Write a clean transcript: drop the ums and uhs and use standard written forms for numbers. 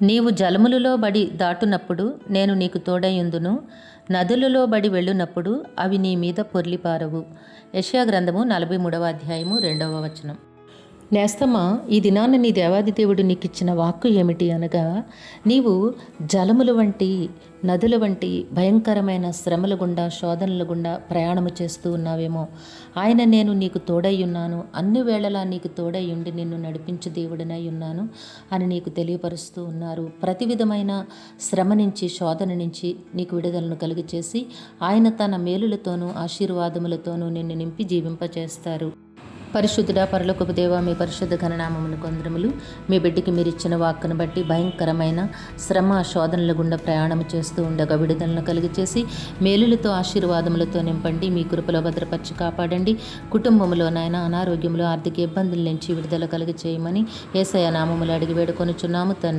నీవు జలములలో బడి దాటునప్పుడు నేను నీకు తోడయుందును, నదులలో బడి వెళ్ళునప్పుడు అవి నీ మీద పొర్లిపారవు. యెషయా గ్రంథము 43వ అధ్యాయము 2వ వచనం. నేస్తమా, ఈ దినాన నీ దేవాది దేవుడు నీకు ఇచ్చిన వాక్కు ఏమిటి అనగా, నీవు జలముల వంటి నదుల వంటి భయంకరమైన శ్రమల గుండా శోధనల గుండా ప్రయాణము చేస్తూ ఉన్నావేమో. నేను నీకు తోడై ఉన్నాను, అన్ని వేళలా నీకు తోడై ఉండి నిన్ను నడిపించు దేవుడినై ఉన్నాను అని నీకు తెలియపరుస్తూ ఉన్నారు. ప్రతి విధమైన శ్రమ నుంచి శోధన నుంచి నీకు విడుదలను కలుగ చేసి ఆయన తన మేలులతోనూ ఆశీర్వాదములతోనూ నిన్ను నింపి జీవింపచేస్తారు. పరిశుద్ధుడా, పరలోకపు దేవా, మీ పరిశుద్ధ ఘననామమును కొందరములు. మీ బిడ్డకి మీరు ఇచ్చిన వాక్కును బట్టి భయంకరమైన శ్రమ శోధనల గుండా ప్రయాణం చేస్తూ ఉండగా విడుదలను కలిగచేసి మేలులతో ఆశీర్వాదములతో నింపండి. మీ కృపలో భద్రపరిచి కాపాడండి. కుటుంబంలోనైనా అనారోగ్యములు ఆర్థిక ఇబ్బందుల నుంచి విడుదల కలిగ చేయమని యేసయ్య నామములు అడిగి వేడుకొనుచున్నాము తండ్రి.